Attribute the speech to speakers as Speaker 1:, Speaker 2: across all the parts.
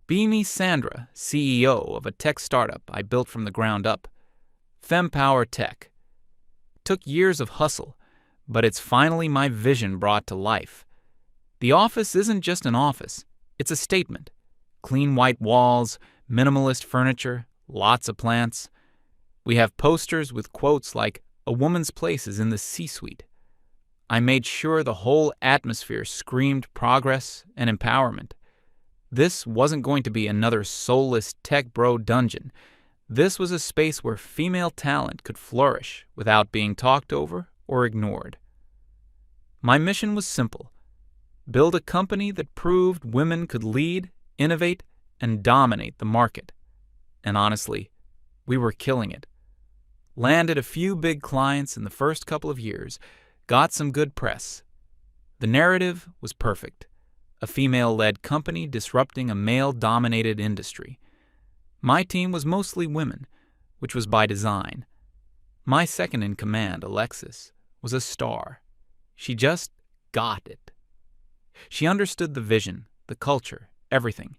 Speaker 1: Beamy Sandra, CEO of a tech startup I built from the ground up. FemPower Tech. Took years of hustle, but it's finally my vision brought to life. The office isn't just an office, it's a statement. Clean white walls, minimalist furniture, lots of plants. We have posters with quotes like, "A woman's place is in the C-suite." I made sure the whole atmosphere screamed progress and empowerment. This wasn't going to be another soulless tech bro dungeon. This was a space where female talent could flourish without being talked over or ignored. My mission was simple: build a company that proved women could lead, innovate, and dominate the market. And honestly, we were killing it. Landed a few big clients in the first couple of years, got some good press. The narrative was perfect. A female-led company disrupting a male-dominated industry. My team was mostly women, which was by design. My second-in-command, Alexis, was a star. She just got it. She understood the vision, the culture, everything.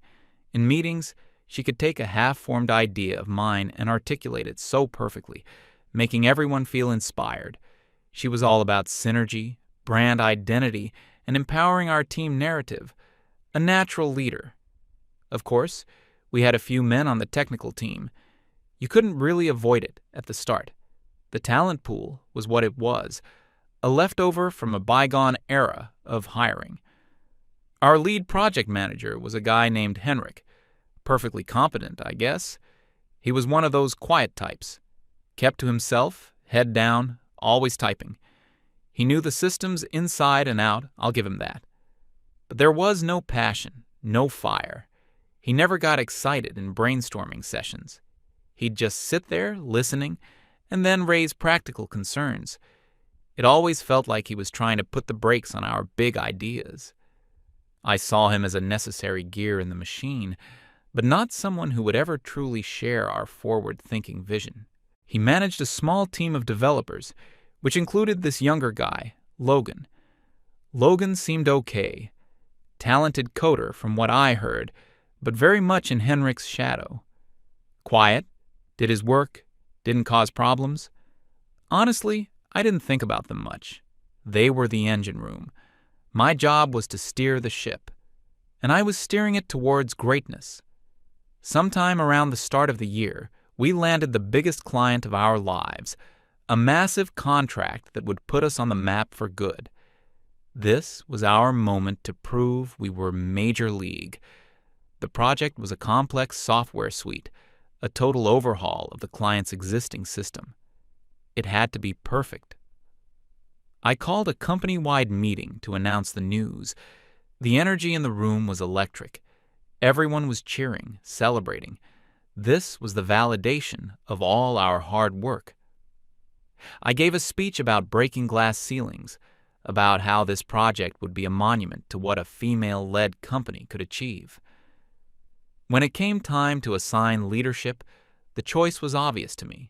Speaker 1: In meetings, she could take a half-formed idea of mine and articulate it so perfectly, making everyone feel inspired. She was all about synergy, brand identity, and empowering our team narrative. A natural leader. Of course, we had a few men on the technical team. You couldn't really avoid it at the start. The talent pool was what it was, a leftover from a bygone era of hiring. Our lead project manager was a guy named Henrik. Perfectly competent, I guess. He was one of those quiet types. Kept to himself, head down, always typing. He knew the systems inside and out, I'll give him that. But there was no passion, no fire. He never got excited in brainstorming sessions. He'd just sit there, listening, and then raise practical concerns. It always felt like he was trying to put the brakes on our big ideas. I saw him as a necessary gear in the machine, but not someone who would ever truly share our forward-thinking vision. He managed a small team of developers, which included this younger guy, Logan. Logan seemed okay. Talented coder from what I heard, but very much in Henrik's shadow. Quiet, did his work, didn't cause problems. Honestly, I didn't think about them much. They were the engine room. My job was to steer the ship, and I was steering it towards greatness. Sometime around the start of the year, we landed the biggest client of our lives, a massive contract that would put us on the map for good. This was our moment to prove we were major league. The project was a complex software suite, a total overhaul of the client's existing system. It had to be perfect. I called a company-wide meeting to announce the news. The energy in the room was electric. Everyone was cheering, celebrating. This was the validation of all our hard work. I gave a speech about breaking glass ceilings, about how this project would be a monument to what a female-led company could achieve. When it came time to assign leadership, the choice was obvious to me.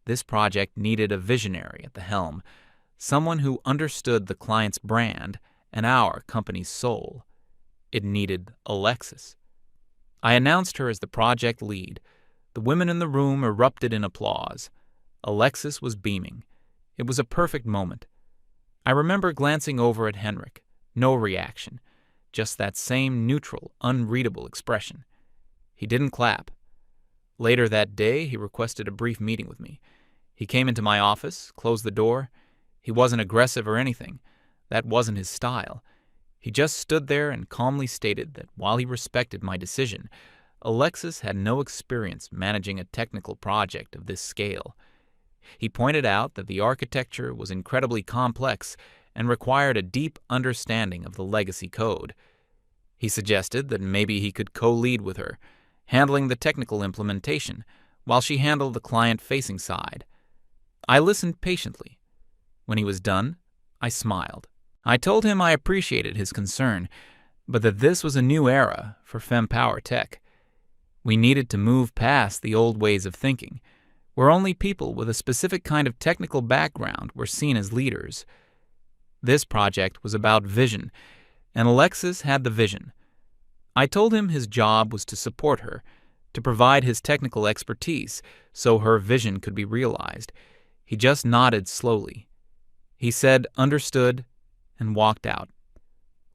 Speaker 1: This project needed a visionary at the helm, someone who understood the client's brand and our company's soul. It needed Alexis. I announced her as the project lead. The women in the room erupted in applause. Alexis was beaming. It was a perfect moment. I remember glancing over at Henrik. No reaction. Just that same neutral, unreadable expression. He didn't clap. Later that day, he requested a brief meeting with me. He came into my office, closed the door. He wasn't aggressive or anything. That wasn't his style. He just stood there and calmly stated that while he respected my decision, Alexis had no experience managing a technical project of this scale. He pointed out that the architecture was incredibly complex and required a deep understanding of the legacy code. He suggested that maybe he could co-lead with her, handling the technical implementation, while she handled the client-facing side. I listened patiently. When he was done, I smiled. I told him I appreciated his concern, but that this was a new era for FemPower Tech. We needed to move past the old ways of thinking, where only people with a specific kind of technical background were seen as leaders. This project was about vision, and Alexis had the vision. I told him his job was to support her, to provide his technical expertise so her vision could be realized. He just nodded slowly. He said, "Understood," and walked out.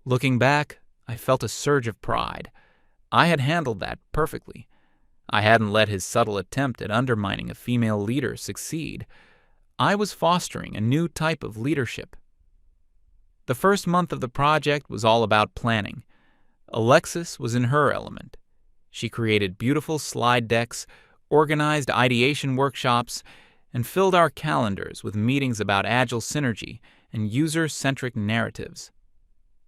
Speaker 1: Looking back, I felt a surge of pride. I had handled that perfectly. I hadn't let his subtle attempt at undermining a female leader succeed. I was fostering a new type of leadership. The first month of the project was all about planning. Alexis was in her element. She created beautiful slide decks, organized ideation workshops, and filled our calendars with meetings about agile synergy and user-centric narratives.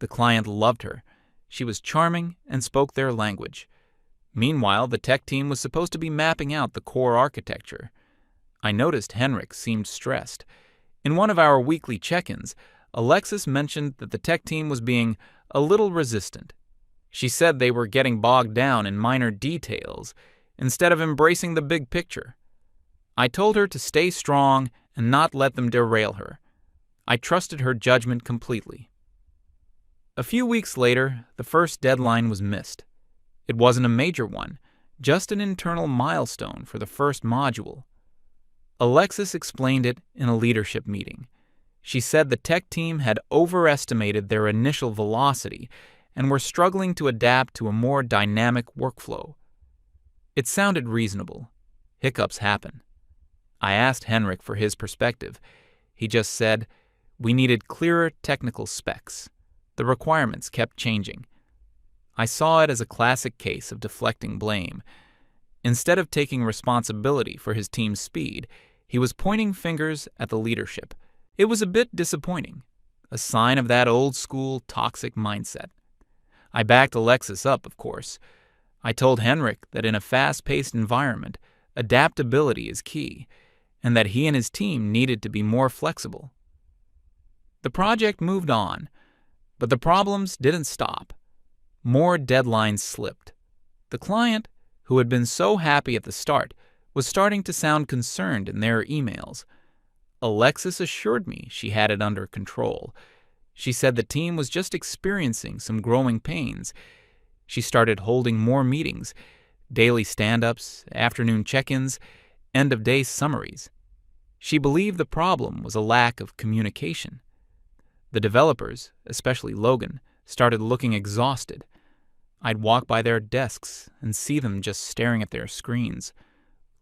Speaker 1: The client loved her. She was charming and spoke their language. Meanwhile, the tech team was supposed to be mapping out the core architecture. I noticed Henrik seemed stressed. In one of our weekly check-ins, Alexis mentioned that the tech team was being a little resistant. She said they were getting bogged down in minor details instead of embracing the big picture. I told her to stay strong and not let them derail her. I trusted her judgment completely. A few weeks later, the first deadline was missed. It wasn't a major one, just an internal milestone for the first module. Alexis explained it in a leadership meeting. She said the tech team had overestimated their initial velocity and were struggling to adapt to a more dynamic workflow. It sounded reasonable. Hiccups happen. I asked Henrik for his perspective. He just said, "We needed clearer technical specs. The requirements kept changing." I saw it as a classic case of deflecting blame. Instead of taking responsibility for his team's speed, he was pointing fingers at the leadership. It was a bit disappointing, a sign of that old-school toxic mindset. I backed Alexis up, of course. I told Henrik that in a fast-paced environment, adaptability is key, and that he and his team needed to be more flexible. The project moved on, but the problems didn't stop. More deadlines slipped. The client, who had been so happy at the start, was starting to sound concerned in their emails. Alexis assured me she had it under control. She said the team was just experiencing some growing pains. She started holding more meetings, daily stand-ups, afternoon check-ins, end-of-day summaries. She believed the problem was a lack of communication. The developers, especially Logan, started looking exhausted. I'd walk by their desks and see them just staring at their screens,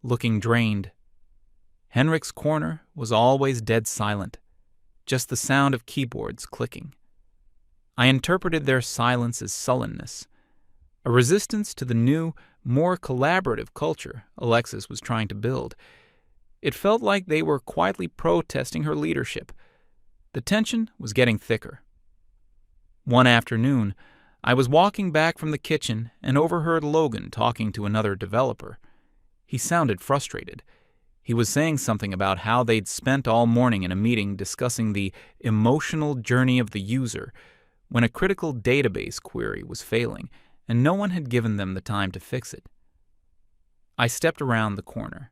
Speaker 1: looking drained. Henrik's corner was always dead silent, just the sound of keyboards clicking. I interpreted their silence as sullenness, a resistance to the new, more collaborative culture Alexis was trying to build. It felt like they were quietly protesting her leadership. The tension was getting thicker. One afternoon, I was walking back from the kitchen and overheard Logan talking to another developer. He sounded frustrated. He was saying something about how they'd spent all morning in a meeting discussing the emotional journey of the user when a critical database query was failing and no one had given them the time to fix it. I stepped around the corner.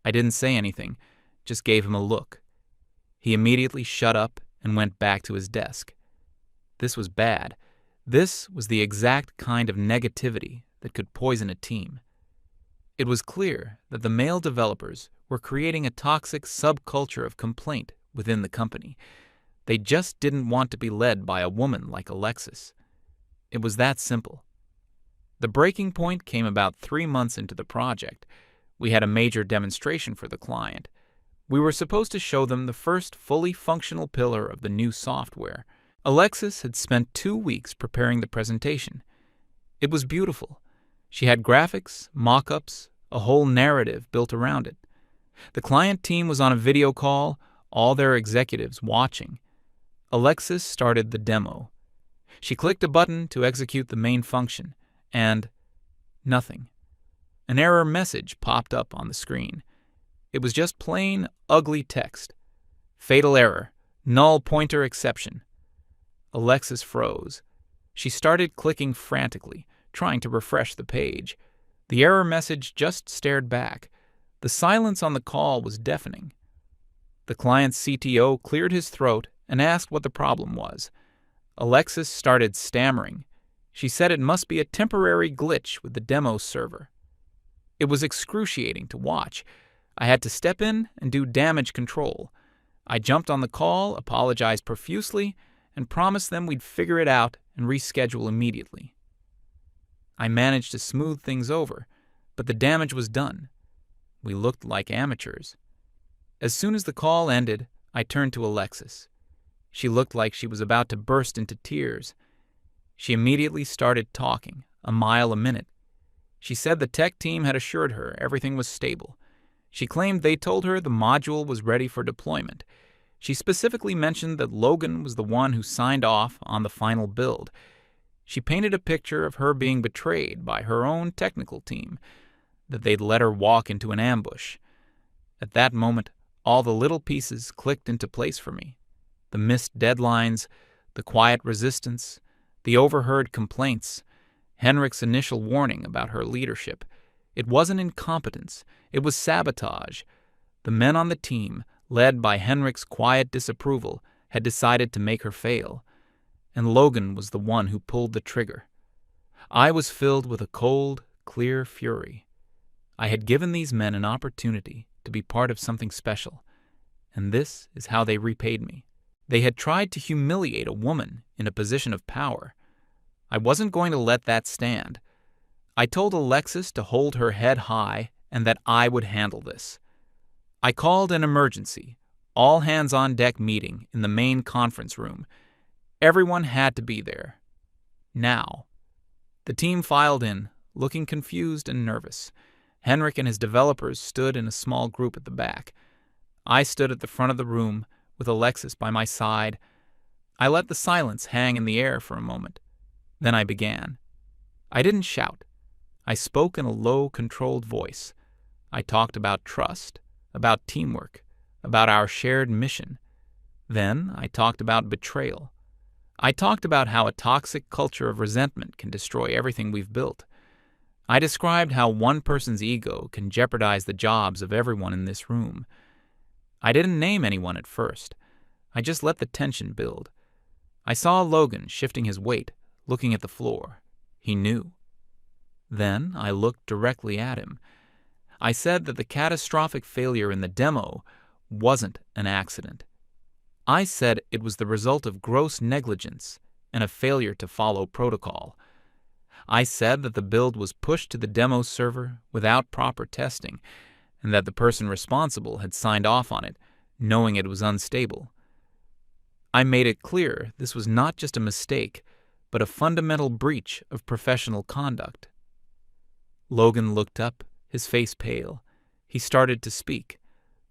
Speaker 1: I didn't say anything, just gave him a look. He immediately shut up and went back to his desk. This was bad. This was the exact kind of negativity that could poison a team. It was clear that the male developers were creating a toxic subculture of complaint within the company. They just didn't want to be led by a woman like Alexis. It was that simple. The breaking point came about 3 months into the project. We had a major demonstration for the client. We were supposed to show them the first fully functional pillar of the new software. Alexis had spent 2 weeks preparing the presentation. It was beautiful. She had graphics, mock-ups, a whole narrative built around it. The client team was on a video call, all their executives watching. Alexis started the demo. She clicked a button to execute the main function, and nothing. An error message popped up on the screen. It was just plain, ugly text. Fatal error. Null pointer exception. Alexis froze. She started clicking frantically, trying to refresh the page. The error message just stared back. The silence on the call was deafening. The client's CTO cleared his throat and asked what the problem was. Alexis started stammering. She said it must be a temporary glitch with the demo server. It was excruciating to watch. I had to step in and do damage control. I jumped on the call, apologized profusely, and promised them we'd figure it out and reschedule immediately. I managed to smooth things over, but the damage was done. We looked like amateurs. As soon as the call ended, I turned to Alexis. She looked like she was about to burst into tears. She immediately started talking, a mile a minute. She said the tech team had assured her everything was stable. She claimed they told her the module was ready for deployment. She specifically mentioned that Logan was the one who signed off on the final build. She painted a picture of her being betrayed by her own technical team, that they'd let her walk into an ambush. At that moment, all the little pieces clicked into place for me. The missed deadlines, the quiet resistance, the overheard complaints, Henrik's initial warning about her leadership. It wasn't incompetence, it was sabotage. The men on the team, led by Henrik's quiet disapproval, had decided to make her fail, and Logan was the one who pulled the trigger. I was filled with a cold, clear fury. I had given these men an opportunity to be part of something special, and this is how they repaid me. They had tried to humiliate a woman in a position of power. I wasn't going to let that stand. I told Alexis to hold her head high and that I would handle this. I called an emergency, all-hands-on-deck meeting in the main conference room. Everyone had to be there. Now. The team filed in, looking confused and nervous. Henrik and his developers stood in a small group at the back. I stood at the front of the room, with Alexis by my side. I let the silence hang in the air for a moment. Then I began. I didn't shout. I spoke in a low, controlled voice. I talked about trust, about teamwork, about our shared mission. Then I talked about betrayal. I talked about how a toxic culture of resentment can destroy everything we've built. I described how one person's ego can jeopardize the jobs of everyone in this room. I didn't name anyone at first. I just let the tension build. I saw Logan shifting his weight, looking at the floor. He knew. Then I looked directly at him. I said that the catastrophic failure in the demo wasn't an accident. I said it was the result of gross negligence and a failure to follow protocol. I said that the build was pushed to the demo server without proper testing, and that the person responsible had signed off on it, knowing it was unstable. I made it clear this was not just a mistake, but a fundamental breach of professional conduct. Logan looked up, his face pale. He started to speak,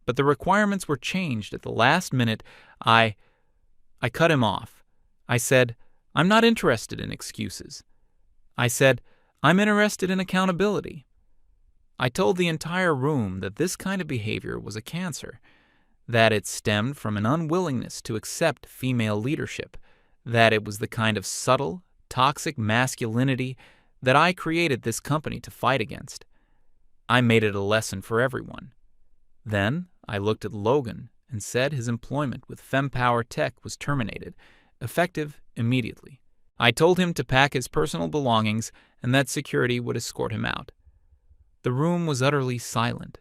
Speaker 1: but the requirements were changed at the last minute. I cut him off. I said, "I'm not interested in excuses." I said, "I'm interested in accountability." I told the entire room that this kind of behavior was a cancer, that it stemmed from an unwillingness to accept female leadership, that it was the kind of subtle, toxic masculinity that I created this company to fight against. I made it a lesson for everyone. Then I looked at Logan and said his employment with FemPower Tech was terminated, effective immediately. I told him to pack his personal belongings and that security would escort him out. The room was utterly silent.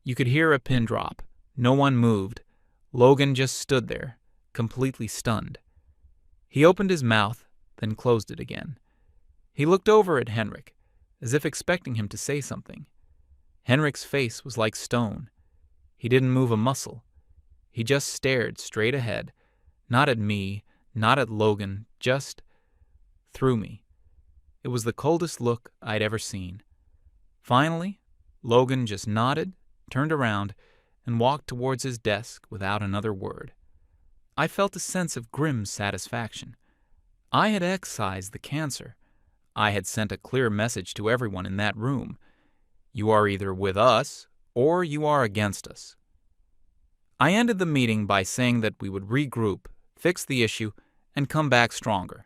Speaker 1: You could hear a pin drop. No one moved. Logan just stood there, completely stunned. He opened his mouth, then closed it again. He looked over at Henrik, as if expecting him to say something. Henrik's face was like stone. He didn't move a muscle. He just stared straight ahead, not at me, not at Logan, just through me. It was the coldest look I'd ever seen. Finally, Logan just nodded, turned around, and walked towards his desk without another word. I felt a sense of grim satisfaction. I had excised the cancer. I had sent a clear message to everyone in that room. You are either with us, or you are against us. I ended the meeting by saying that we would regroup, fix the issue, and come back stronger.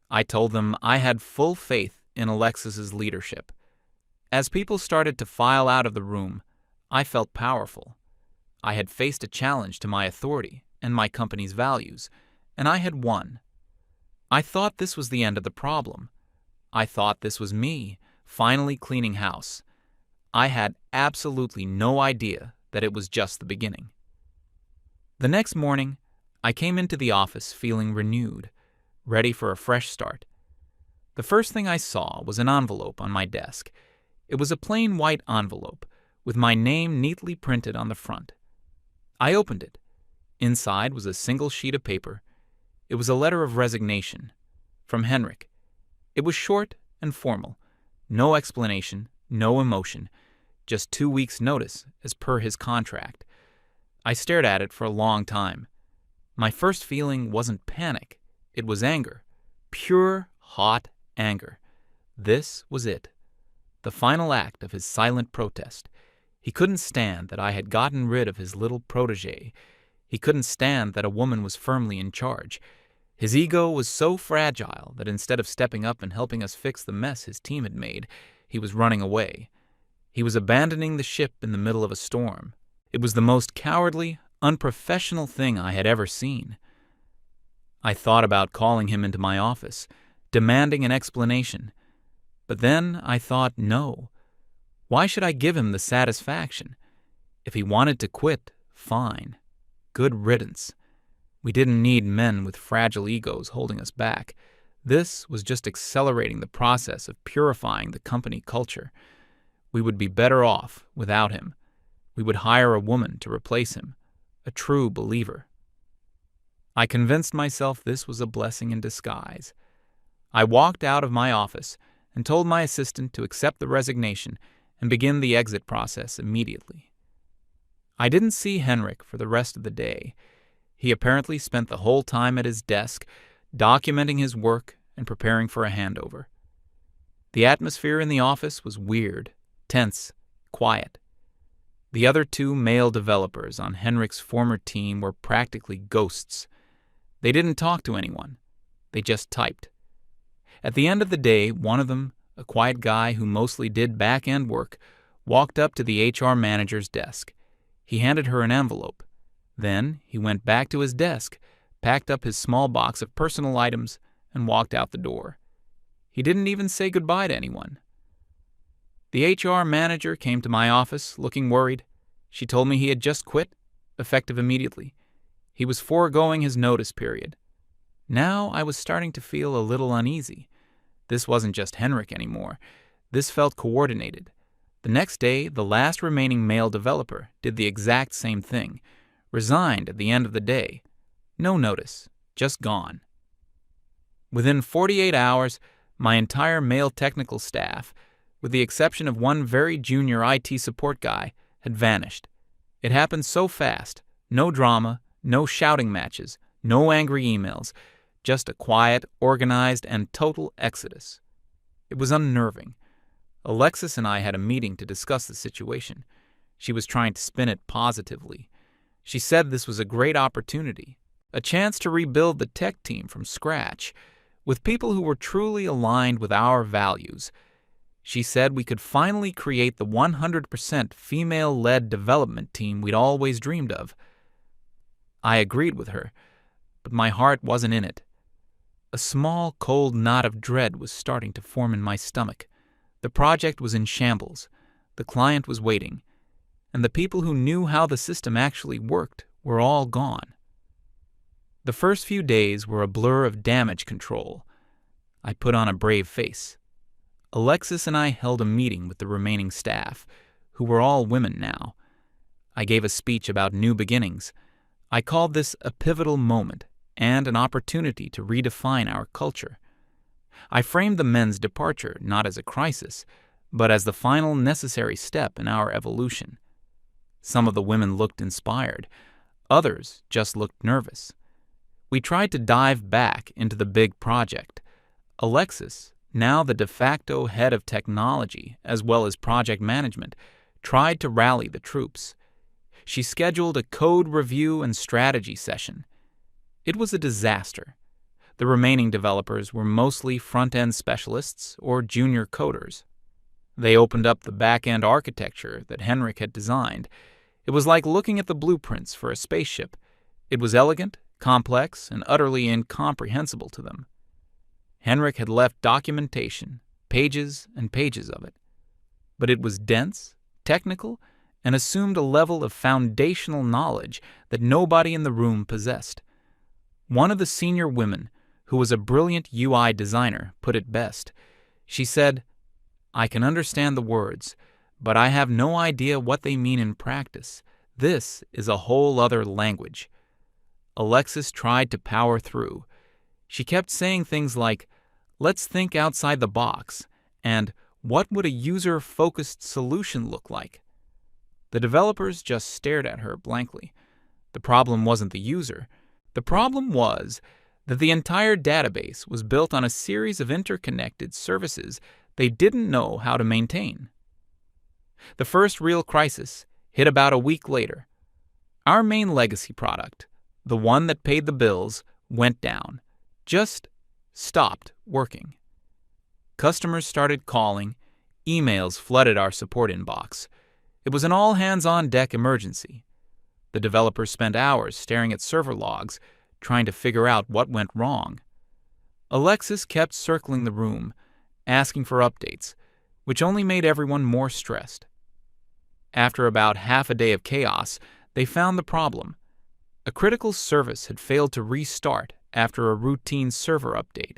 Speaker 1: I told them I had full faith in Alexis's leadership. As people started to file out of the room, I felt powerful. I had faced a challenge to my authority and my company's values, and I had won. I thought this was the end of the problem. I thought this was me, finally cleaning house. I had absolutely no idea that it was just the beginning. The next morning, I came into the office feeling renewed, ready for a fresh start. The first thing I saw was an envelope on my desk. It was a plain white envelope with my name neatly printed on the front. I opened it. Inside was a single sheet of paper. It was a letter of resignation from Henrik. It was short and formal. No explanation, no emotion, just 2 weeks' notice as per his contract. I stared at it for a long time. My first feeling wasn't panic. It was anger. Pure, hot anger. This was it. The final act of his silent protest. He couldn't stand that I had gotten rid of his little protégé. He couldn't stand that a woman was firmly in charge. His ego was so fragile that instead of stepping up and helping us fix the mess his team had made, he was running away. He was abandoning the ship in the middle of a storm. It was the most cowardly, unprofessional thing I had ever seen. I thought about calling him into my office, demanding an explanation. But then I thought, no. Why should I give him the satisfaction? If he wanted to quit, fine. Good riddance. We didn't need men with fragile egos holding us back. This was just accelerating the process of purifying the company culture. We would be better off without him. We would hire a woman to replace him, a true believer. I convinced myself this was a blessing in disguise. I walked out of my office and told my assistant to accept the resignation and begin the exit process immediately. I didn't see Henrik for the rest of the day. He apparently spent the whole time at his desk, documenting his work and preparing for a handover. The atmosphere in the office was weird, tense, quiet. The other 2 male developers on Henrik's former team were practically ghosts. They didn't talk to anyone. They just typed. At the end of the day, one of them, a quiet guy who mostly did back-end work, walked up to the HR manager's desk. He handed her an envelope. Then he went back to his desk, packed up his small box of personal items, and walked out the door. He didn't even say goodbye to anyone. The HR manager came to my office, looking worried. She told me he had just quit, effective immediately. He was foregoing his notice period. Now I was starting to feel a little uneasy. This wasn't just Henrik anymore. This felt coordinated. The next day, the last remaining male developer did the exact same thing. Resigned at the end of the day. No notice, just gone. Within 48 hours, my entire male technical staff, with the exception of one very junior IT support guy, had vanished. It happened so fast. No drama, no shouting matches, no angry emails, just a quiet, organized, and total exodus. It was unnerving. Alexis and I had a meeting to discuss the situation. She was trying to spin it positively. She said this was a great opportunity, a chance to rebuild the tech team from scratch, with people who were truly aligned with our values. She said we could finally create the 100% female-led development team we'd always dreamed of. I agreed with her, but my heart wasn't in it. A small, cold knot of dread was starting to form in my stomach. The project was in shambles. The client was waiting. And the people who knew how the system actually worked were all gone. The first few days were a blur of damage control. I put on a brave face. Alexis and I held a meeting with the remaining staff, who were all women now. I gave a speech about new beginnings. I called this a pivotal moment and an opportunity to redefine our culture. I framed the men's departure not as a crisis, but as the final necessary step in our evolution. Some of the women looked inspired. Others just looked nervous. We tried to dive back into the big project. Alexis, now the de facto head of technology as well as project management, tried to rally the troops. She scheduled a code review and strategy session. It was a disaster. The remaining developers were mostly front-end specialists or junior coders. They opened up the back-end architecture that Henrik had designed. It was like looking at the blueprints for a spaceship. It was elegant, complex, and utterly incomprehensible to them. Henrik had left documentation, pages and pages of it. But it was dense, technical, and assumed a level of foundational knowledge that nobody in the room possessed. One of the senior women, who was a brilliant UI designer, put it best. She said, "I can understand the words, but I have no idea what they mean in practice. This is a whole other language." Alexis tried to power through. She kept saying things like, "Let's think outside the box," and "What would a user-focused solution look like?" The developers just stared at her blankly. The problem wasn't the user. The problem was that the entire database was built on a series of interconnected services they didn't know how to maintain. The first real crisis hit about a week later. Our main legacy product, the one that paid the bills, went down. Just stopped working. Customers started calling. Emails flooded our support inbox. It was an all-hands-on-deck emergency. The developers spent hours staring at server logs, trying to figure out what went wrong. Alexis kept circling the room, asking for updates, which only made everyone more stressed. After about half a day of chaos, they found the problem. A critical service had failed to restart after a routine server update.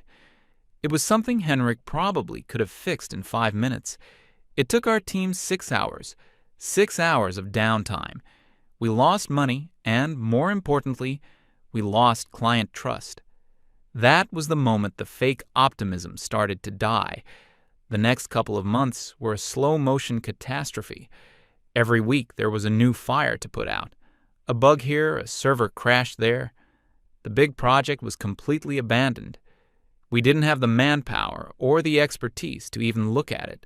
Speaker 1: It was something Henrik probably could have fixed in 5 minutes. It took our team 6 hours. 6 hours of downtime. We lost money, and, more importantly, we lost client trust. That was the moment the fake optimism started to die. The next couple of months were a slow-motion catastrophe. Every week there was a new fire to put out. A bug here, a server crashed there. The big project was completely abandoned. We didn't have the manpower or the expertise to even look at it.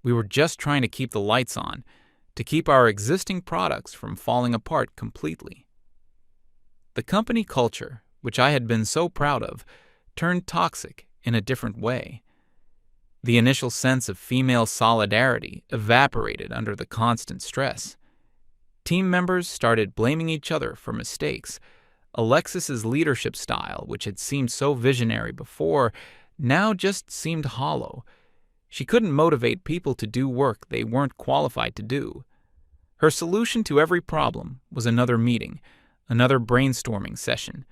Speaker 1: We were just trying to keep the lights on, to keep our existing products from falling apart completely. The company culture, which I had been so proud of, turned toxic in a different way. The initial sense of female solidarity evaporated under the constant stress. Team members started blaming each other for mistakes. Alexis's leadership style, which had seemed so visionary before, now just seemed hollow. She couldn't motivate people to do work they weren't qualified to do. Her solution to every problem was another meeting, another brainstorming session,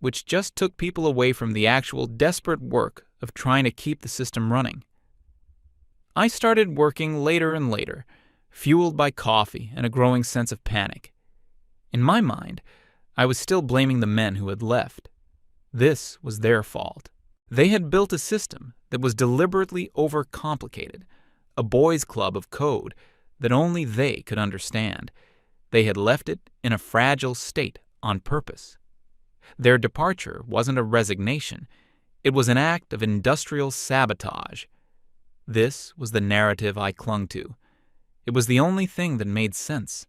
Speaker 1: which just took people away from the actual desperate work of trying to keep the system running. I started working later and later, fueled by coffee and a growing sense of panic. In my mind, I was still blaming the men who had left. This was their fault. They had built a system that was deliberately overcomplicated, a boys' club of code that only they could understand. They had left it in a fragile state on purpose. Their departure wasn't a resignation. It was an act of industrial sabotage. This was the narrative I clung to. It was the only thing that made sense.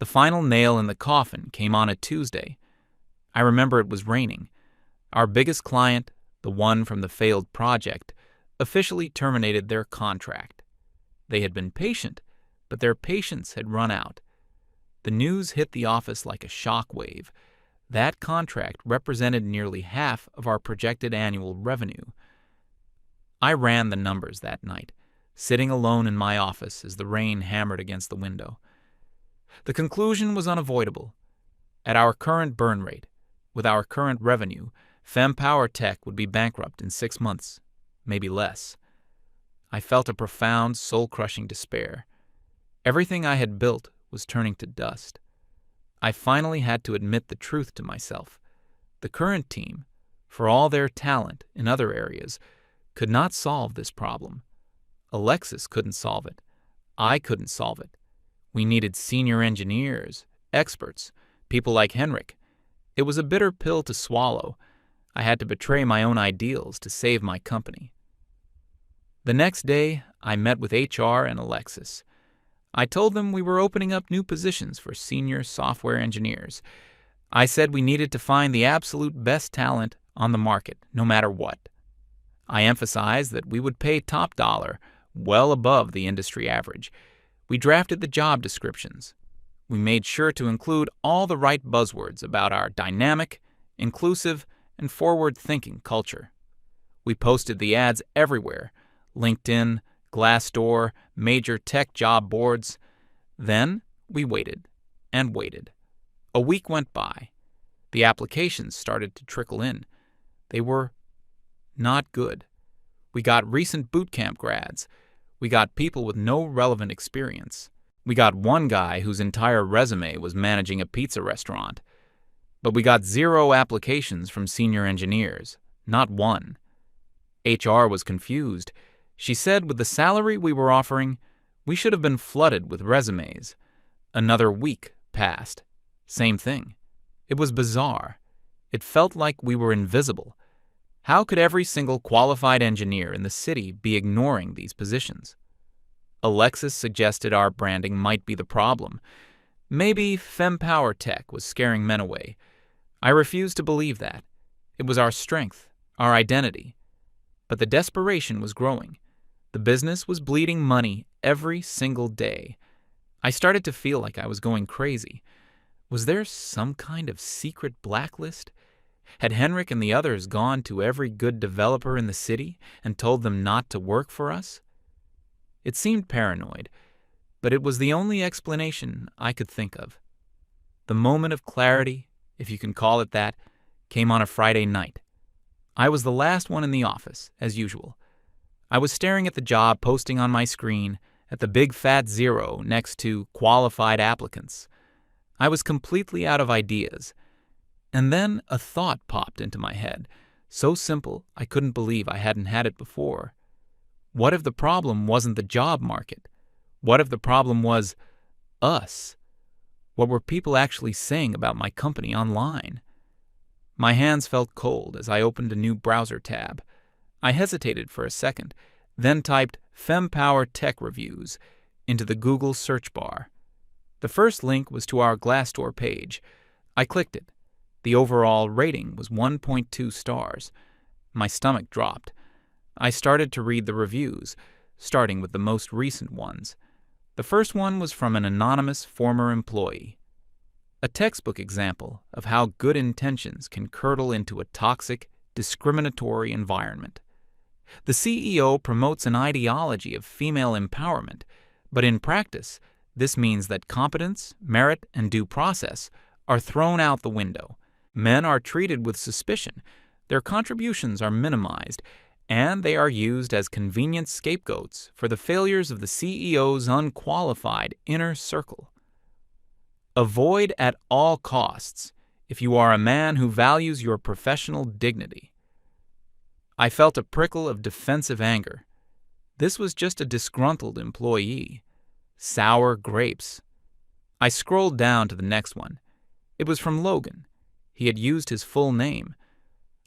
Speaker 1: The final nail in the coffin came on a Tuesday. I remember it was raining. Our biggest client, the one from the failed project, officially terminated their contract. They had been patient, but their patience had run out. The news hit the office like a shock wave. That contract represented nearly half of our projected annual revenue. I ran the numbers that night, sitting alone in my office as the rain hammered against the window. The conclusion was unavoidable. At our current burn rate, with our current revenue, FemPower Tech would be bankrupt in 6 months, maybe less. I felt a profound, soul-crushing despair. Everything I had built was turning to dust. I finally had to admit the truth to myself. The current team, for all their talent in other areas, could not solve this problem. Alexis couldn't solve it. I couldn't solve it. We needed senior engineers, experts, people like Henrik. It was a bitter pill to swallow. I had to betray my own ideals to save my company. The next day, I met with HR and Alexis. I told them we were opening up new positions for senior software engineers. I said we needed to find the absolute best talent on the market, no matter what. I emphasized that we would pay top dollar, well above the industry average. We drafted the job descriptions. We made sure to include all the right buzzwords about our dynamic, inclusive, and forward-thinking culture. We posted the ads everywhere: LinkedIn, Glassdoor, major tech job boards. Then we waited and waited. A week went by. The applications started to trickle in. They were not good. We got recent boot camp grads. We got people with no relevant experience. We got one guy whose entire resume was managing a pizza restaurant. But we got 0 applications from senior engineers. Not one. HR was confused. She said with the salary we were offering, we should have been flooded with resumes. Another week passed. Same thing. It was bizarre. It felt like we were invisible. How could every single qualified engineer in the city be ignoring these positions? Alexis suggested our branding might be the problem. Maybe FemPower Tech was scaring men away. I refused to believe that. It was our strength, our identity. But the desperation was growing. The business was bleeding money every single day. I started to feel like I was going crazy. Was there some kind of secret blacklist? Had Henrik and the others gone to every good developer in the city and told them not to work for us? It seemed paranoid, but it was the only explanation I could think of. The moment of clarity, if you can call it that, came on a Friday night. I was the last one in the office, as usual. I was staring at the job posting on my screen, at the big fat 0 next to qualified applicants. I was completely out of ideas. And then a thought popped into my head, so simple I couldn't believe I hadn't had it before. What if the problem wasn't the job market? What if the problem was us? What were people actually saying about my company online? My hands felt cold as I opened a new browser tab. I hesitated for a second, then typed FemPower Tech Reviews into the Google search bar. The first link was to our Glassdoor page. I clicked it. The overall rating was 1.2 stars. My stomach dropped. I started to read the reviews, starting with the most recent ones. The first one was from an anonymous former employee. A textbook example of how good intentions can curdle into a toxic, discriminatory environment. The CEO promotes an ideology of female empowerment, but in practice, this means that competence, merit, and due process are thrown out the window. Men are treated with suspicion, their contributions are minimized, and they are used as convenient scapegoats for the failures of the CEO's unqualified inner circle. Avoid at all costs if you are a man who values your professional dignity. I felt a prickle of defensive anger. This was just a disgruntled employee. Sour grapes. I scrolled down to the next one. It was from Logan. He had used his full name.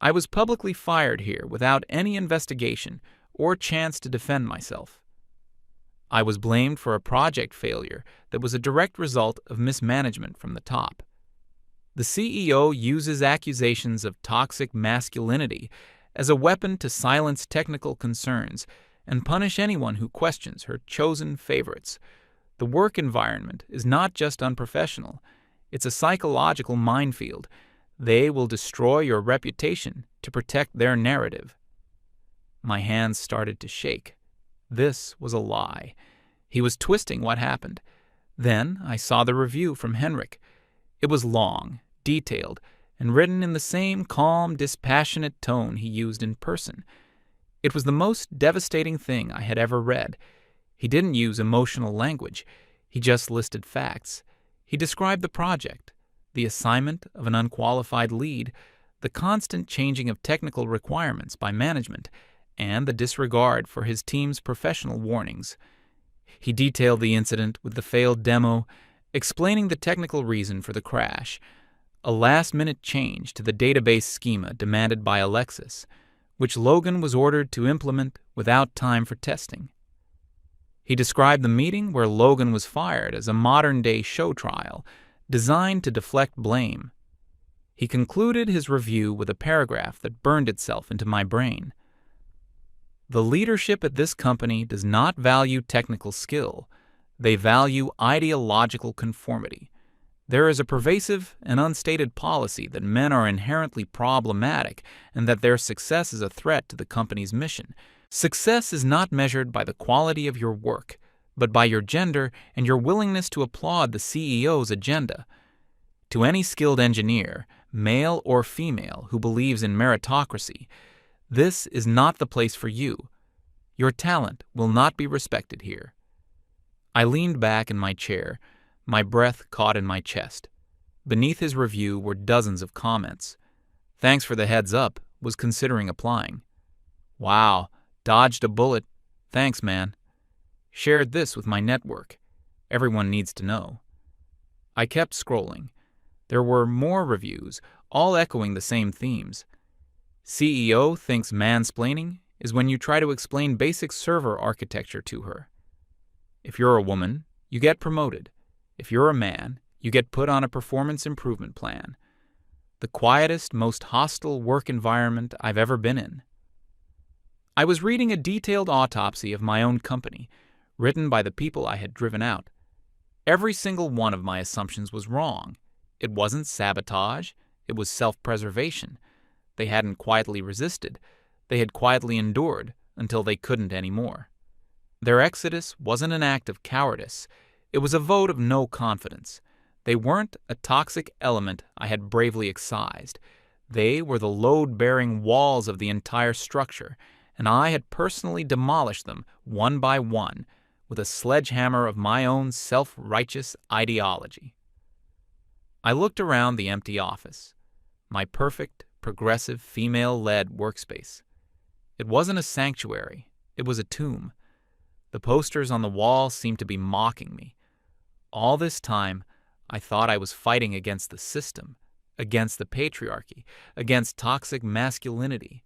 Speaker 1: I was publicly fired here without any investigation or chance to defend myself. I was blamed for a project failure that was a direct result of mismanagement from the top. The CEO uses accusations of toxic masculinity as a weapon to silence technical concerns and punish anyone who questions her chosen favorites. The work environment is not just unprofessional, it's a psychological minefield. They will destroy your reputation to protect their narrative. My hands started to shake. This was a lie. He was twisting what happened. Then I saw the review from Henrik. It was long, detailed, and written in the same calm, dispassionate tone he used in person. It was the most devastating thing I had ever read. He didn't use emotional language. He just listed facts. He described the project, the assignment of an unqualified lead, the constant changing of technical requirements by management, and the disregard for his team's professional warnings. He detailed the incident with the failed demo, explaining the technical reason for the crash, a last-minute change to the database schema demanded by Alexis, which Logan was ordered to implement without time for testing. He described the meeting where Logan was fired as a modern-day show trial, designed to deflect blame. He concluded his review with a paragraph that burned itself into my brain. The leadership at this company does not value technical skill. They value ideological conformity. There is a pervasive and unstated policy that men are inherently problematic and that their success is a threat to the company's mission. Success is not measured by the quality of your work, but by your gender and your willingness to applaud the CEO's agenda. To any skilled engineer, male or female, who believes in meritocracy, this is not the place for you. Your talent will not be respected here. I leaned back in my chair, my breath caught in my chest. Beneath his review were dozens of comments. Thanks for the heads up, was considering applying. Wow, dodged a bullet. Thanks, man. Shared this with my network. Everyone needs to know. I kept scrolling. There were more reviews, all echoing the same themes. CEO thinks mansplaining is when you try to explain basic server architecture to her. If you're a woman, you get promoted. If you're a man, you get put on a performance improvement plan. The quietest, most hostile work environment I've ever been in. I was reading a detailed autopsy of my own company, written by the people I had driven out. Every single one of my assumptions was wrong. It wasn't sabotage, it was self-preservation. They hadn't quietly resisted. They had quietly endured until they couldn't anymore. Their exodus wasn't an act of cowardice. It was a vote of no confidence. They weren't a toxic element I had bravely excised. They were the load-bearing walls of the entire structure, and I had personally demolished them one by one with a sledgehammer of my own self-righteous ideology. I looked around the empty office, my perfect, progressive, female-led workspace. It wasn't a sanctuary. It was a tomb. The posters on the wall seemed to be mocking me. All this time, I thought I was fighting against the system, against the patriarchy, against toxic masculinity.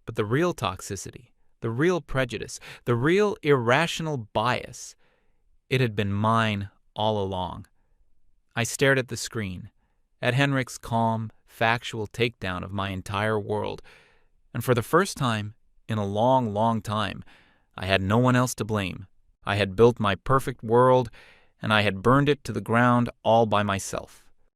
Speaker 1: But the real toxicity, the real prejudice, the real irrational bias, it had been mine all along. I stared at the screen, at Henrik's calm, factual takedown of my entire world, and for the first time in a long, long time, I had no one else to blame. I had built my perfect world, and I had burned it to the ground all by myself.